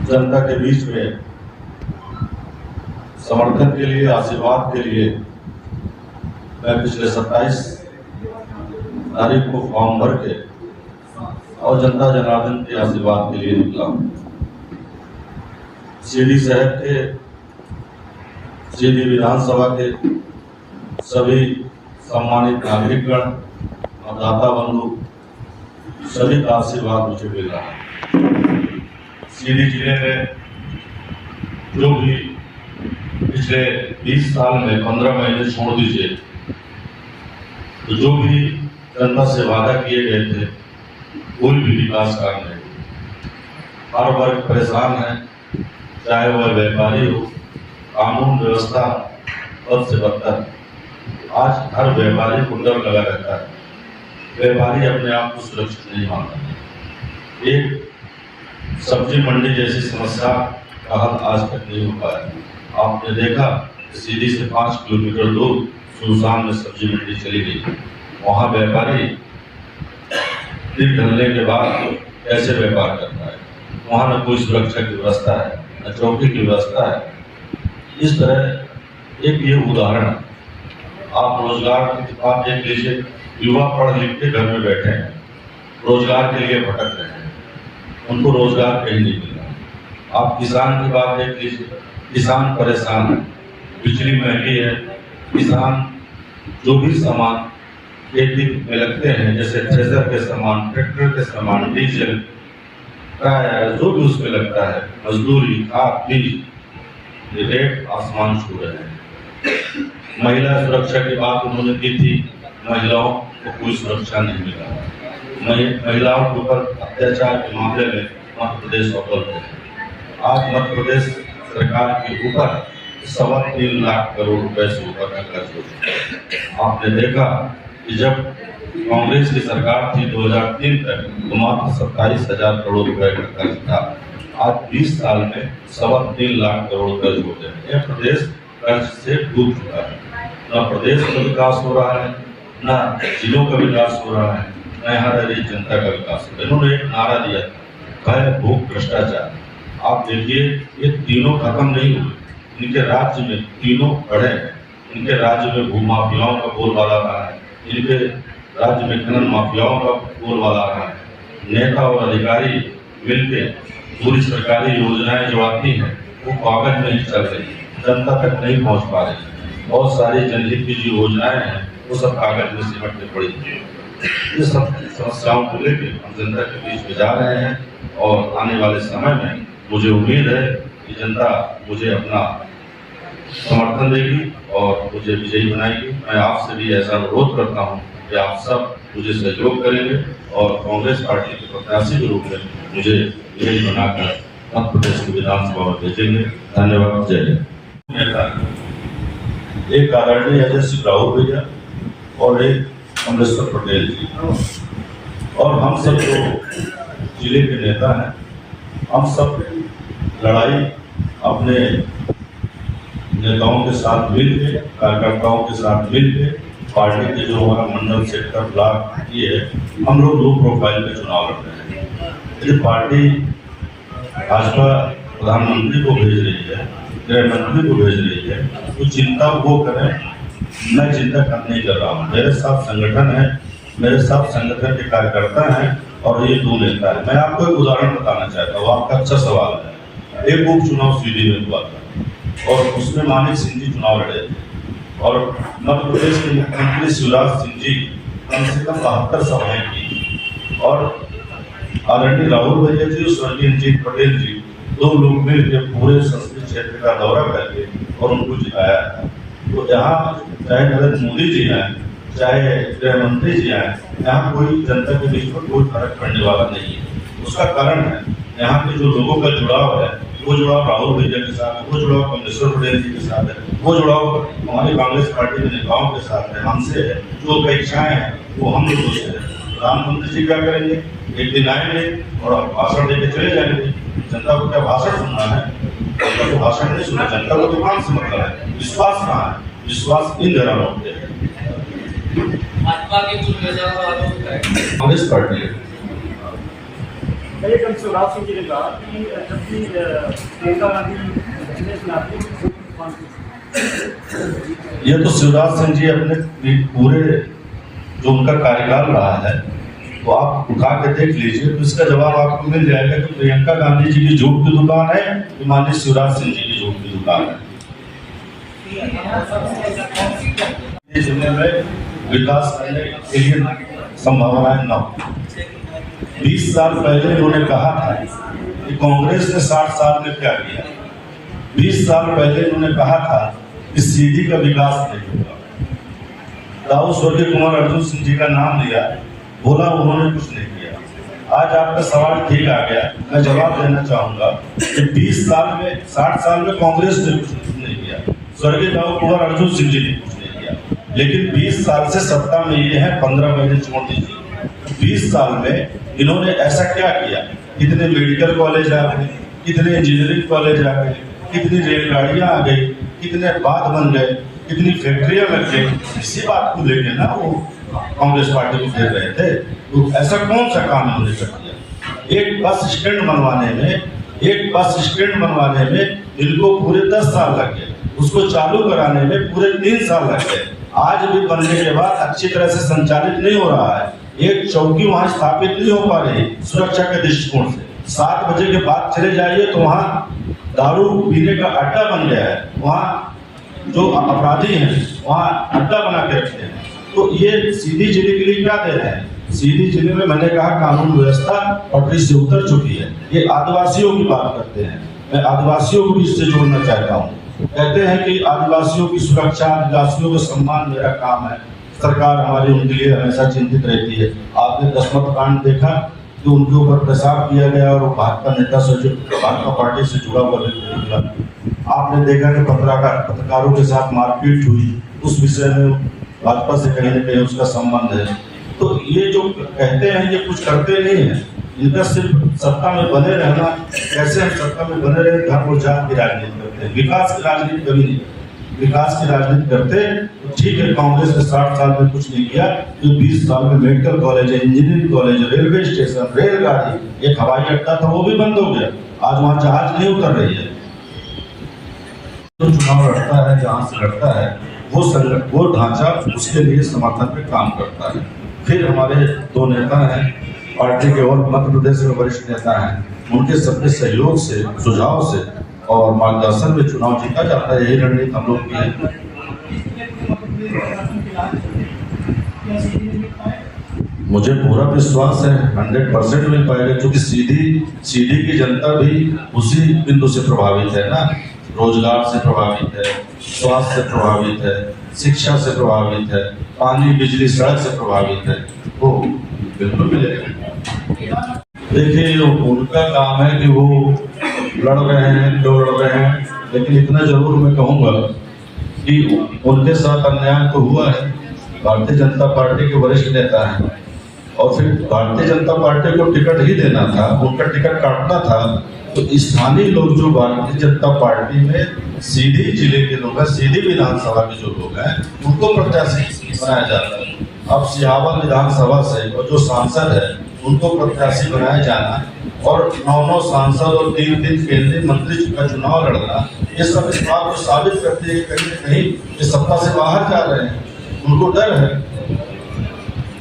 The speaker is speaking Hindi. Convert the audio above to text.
जनता के बीच में समर्थन के लिए, आशीर्वाद के लिए मैं पिछले 27 तारीख को फॉर्म भर के और जनता जनार्दन के आशीर्वाद के लिए निकला हूँ। सीधी शहर के, सीधी विधानसभा के सभी सम्मानित नागरिकगण, मतदाता बंधु, सभी का आशीर्वाद मुझे मिल रहा है। सीधी जिले में जो भी पिछले 20 साल में 15 महीने छोड़ दीजिए, तो जो भी जनता से वादा किए गए थे कोई भी विकास कार्य नहीं। हर वर्ग परेशान है, चाहे वह व्यापारी हो, कानून व्यवस्था और से बदतर। आज हर व्यापारी को डर लगा रहता है, व्यापारी अपने आप को सुरक्षित नहीं मानता। एक सब्जी मंडी जैसी समस्या का हल आज तक नहीं हो पाया। आपने देखा कि सीधी से 5 किलोमीटर दूर सुनसान में सब्जी मंडी चली गई। वहाँ व्यापारी दिन ढलने के बाद कैसे व्यापार करता है? वहाँ न कोई सुरक्षा की व्यवस्था है, न चौकी की व्यवस्था है। इस तरह एक ये उदाहरण, आप रोजगार की बात देख लीजिए, युवा पढ़ लिख के घर में बैठे हैं, रोजगार के लिए भटक रहे हैं, उनको रोजगार कहीं नहीं मिल रहा। आप किसान की बात देख लीजिए, किसान परेशान है, बिजली महंगी है, किसान जो भी सामान खेती में लगते हैं, जैसे थ्रेसर के सामान, ट्रैक्टर के सामान, डीजल, किराया, जो भी उसमें लगता है, मजदूरी, खाद, बीज, ये रेट आसमान छू रहे हैं। महिला सुरक्षा की बात उन्होंने की थी, महिलाओं को कोई सुरक्षा नहीं मिला। महिलाओं के ऊपर अत्याचार के मामले में मध्य प्रदेश अव्वल है। आज मध्य प्रदेश सरकार के ऊपर 3.25 लाख करोड़ रुपए से ऊपर का कर्ज हो चुका। आपने देखा कि जब कांग्रेस की सरकार थी 2003 तक, तो मात्र 27,000 करोड़ रुपए का कर्ज था। आज 20 साल में 3.25 लाख करोड़ कर्ज हो गए। यह प्रदेश कर्ज से डूब चुका है। न प्रदेश का विकास हो रहा है, न जिलों का विकास हो रहा है, न यहाँ रह रही जनता का विकास हो रहा है। इन्होंने एक नारा दिया, भय, भूख, भ्रष्टाचार। आप देखिए, ये तीनों खत्म नहीं हुए। इनके राज्य में तीनों खड़े हैं। इनके राज्य में भूमाफियाओं का बोलबाला रहा है, इनके राज्य में खनन माफियाओं का बोलबाला रहा है। नेता और अधिकारी मिलकर पूरी सरकारी योजनाएं जो आती हैं वो कागज में ही चल रही है, जनता तक नहीं पहुंच पा रही। बहुत सारी जनहित की जो योजनाएं हैं वो सब कागज में सिमट के पड़ी है। ये सब समस्याओं को लेकर हम जनता के बीच में जा रहे हैं और आने वाले समय में मुझे उम्मीद है कि जनता मुझे अपना समर्थन देगी और मुझे विजयी बनाएगी। मैं आपसे भी ऐसा अनुरोध करता हूं कि आप सब मुझे सहयोग करेंगे और कांग्रेस पार्टी के प्रत्याशी के रूप में मुझे विजयी बनाकर मध्य प्रदेश की विधानसभा में भेजेंगे। धन्यवाद। जय हिंद। एक आदरणीय अजय सिंह राहुल भैया और एक अमरेश्वर पटेल जी, और हम सब जो जिले के नेता हैं, हम सब लड़ाई अपने नेताओं के साथ मिलकर, कार्यकर्ताओं के साथ मिलकर, पार्टी के जो हमारा मंडल, सेक्टर, ब्लॉक की है, हम लोग लो प्रोफाइल पे चुनाव लड़ रहे हैं। ये पार्टी भाजपा प्रधानमंत्री को भेज रही है, गृह मंत्री को भेज रही है, तो चिंता वो करें। मैं चिंता नहीं कर रहा हूँ। मेरे साथ संगठन है, मेरे साथ संगठन के कार्यकर्ता हैं और ये 2 नेता है। मैं आपको एक उदाहरण बताना चाहता हूँ, आपका अच्छा सवाल है। एक उपचुनाव सीधी में हुआ था और उसमें मानिक सिंह जी चुनाव लड़े थे और मध्य प्रदेश के मुख्यमंत्री शिवराज सिंह जी कम से कम 72 सभाएं की और आदरणीय राहुल भैया जी और स्वर्गीय रंजीत पटेल जी 2 लोग मिलकर पूरे संसदीय क्षेत्र का दौरा करके और उनको जिताया। तो यहाँ चाहे नरेंद्र मोदी जी हैं, चाहे गृह मंत्री जी हैं, यहाँ कोई जनता के बीच में कोई फर्क पड़ने वाला नहीं है। उसका कारण है यहाँ के जो लोगों का जुड़ाव है, वो जुड़ाव राहुल भैया के साथ है, वो जुड़ाव अमरेश्वर पटेल जी के साथ है, वो जुड़ाव हमारी कांग्रेस पार्टी के नेताओं के साथ है, हमसे है। जो अपेक्षाएं हैं वो हम लोगों से है। प्रधानमंत्री जी क्या करेंगे? एक दिन आएंगे और भाषण देके चले जाएंगे। जनता को क्या भाषण सुनना है? जनता को भाषण नहीं सुनना, जनता को दुकान से मतलब है। विश्वास कहाँ है? विश्वास इन घरों में है। कांग्रेस पार्टी कल शिवराज सिंह जी ने कहा कि जब भी प्रियंका गांधी कांग्रेस में आती है ये तो शिवराज सिंह जी अपने पूरे जो उनका कार्यकाल रहा है तो आप उठा के देख लीजिए, तो इसका जवाब आपको मिल जाएगा कि प्रियंका गांधी जी की जूट की दुकान है कि माननीय शिवराज सिंह जी की जूट की दुकान है। इस जिले में विकास करने के लिए संभावनाएं न हो। 20 साल पहले उन्होंने कहा था कि कांग्रेस ने 60 साल में क्या किया। 20 साल पहले उन्होंने कहा था कि सीधी का विकास नहीं होगा। दाऊ स्वर्गीय कुमार अर्जुन सिंह जी का नाम लिया, बोला उन्होंने कुछ नहीं किया। आज आपका सवाल ठीक आ गया, मैं जवाब देना चाहूंगा कि 20 साल में 60 साल में कांग्रेस ने कुछ नहीं किया, स्वर्गीय दाऊ कुमार अर्जुन सिंह जी ने कुछ नहीं किया, लेकिन 20 साल से सत्ता में ये है, 15 महीने छोड़ दीजिए। 20 साल में इन्होंने ऐसा क्या किया? कितने मेडिकल कॉलेज आ गए, कितने इंजीनियरिंग कॉलेज आ गए, कितनी रेलगाड़ियां आ गई, कितने बांध बन गए, कितनी फैक्ट्रियां लग गई। इसी बात को लेकर ना वो कांग्रेस पार्टी को घेर रहे थे। तो ऐसा कौन सा काम इन्होंने कर दिया? एक बस स्टैंड बनवाने में इनको पूरे 10 साल लग गए, उसको चालू कराने में पूरे 3 साल लग गए। आज भी बनने के बाद अच्छी तरह से संचालित नहीं हो रहा है। एक चौकी वहां स्थापित नहीं हो पा रही सुरक्षा के दृष्टिकोण से। 7 बजे के बाद चले जाइए तो वहाँ दारू पीने का अड्डा बन गया है, वहाँ जो अपराधी हैं वहाँ अड्डा बना के रखते हैं। तो ये सीधी जिले के लिए क्या दे रहे हैं? सीधी जिले में मैंने कहा कानून व्यवस्था पटरी से उतर चुकी है। ये आदिवासियों की बात करते हैं, मैं आदिवासियों को भी इससे जोड़ना चाहता हूँ। कहते हैं कि आदिवासियों की सुरक्षा, आदिवासियों का सम्मान मेरा काम है। सरकार हमारी उनके लिए हमेशा चिंतित रहती है। आपने दसमत कांड देखा कि उनके ऊपर पेशाब किया गया और भाजपा नेता से जो भाजपा पार्टी से जुड़ा हुआ व्यक्ति निकला। आपने देखा कि पत्रकारों के साथ मारपीट हुई, उस विषय में भाजपा से कहीं न कहीं उसका संबंध है। तो ये जो कहते हैं ये कुछ करते नहीं है, इनका सिर्फ सत्ता में बने रहना। कैसे हम सत्ता में बने रहे? धर्म और जात की राजनीति करते हैं, विकास की राजनीति कभी नहीं। विकास की राजनीति करते तो ठीक है, कांग्रेस ने 60 साल में कुछ नहीं किया, तो 20 साल में मेडिकल कॉलेज है, इंजीनियरिंग कॉलेज है, रेलवे स्टेशन, रेलगाड़ी, एक हवाई अड्डा था वो भी बंद हो गया। आज वहाँ जहाज नहीं उतर रही है। तो चुनाव लड़ता है, जहाँ से लड़ता है वो ढांचा उसके लिए समर्थन पे काम करता है। फिर हमारे 2 नेता हैं पार्टी के और मध्य प्रदेश में वरिष्ठ नेता हैं, उनके सबके सहयोग से, सुझाव से और मार्गदर्शन में चुनाव जीता जाता है। यही रणनीति हम लोग की है। मुझे पूरा विश्वास है 100% मिल पाएगा, क्योंकि सीधी की जनता भी उसी बिंदु से प्रभावित है ना। रोजगार से प्रभावित है, स्वास्थ्य से प्रभावित है, शिक्षा से प्रभावित है, पानी बिजली सड़क से प्रभावित है। वो बिल्कुल मिलेगा। देखिए उनका काम है कि वो लड़ रहे हैं, दौड़ रहे हैं, लेकिन इतना जरूर मैं कहूँगा कि उनके साथ अन्याय तो हुआ है। भारतीय जनता पार्टी के वरिष्ठ नेता हैं और फिर भारतीय जनता पार्टी को टिकट ही देना था, उनका टिकट काटना था। तो स्थानीय लोग जो भारतीय जनता पार्टी में सीधी जिले के लोग हैं, सीधी विधानसभा के जो लोग हैं, उनको प्रत्याशी बनाया जाता है। अब सिहावा विधानसभा से और जो सांसद है उनको प्रत्याशी बनाया जाना और 9 सांसद और 3 केंद्रीय मंत्री का चुनाव लड़ना, ये सब इस बात को साबित करते हैं कहीं न कहीं ये सत्ता से बाहर जा रहे हैं। उनको डर है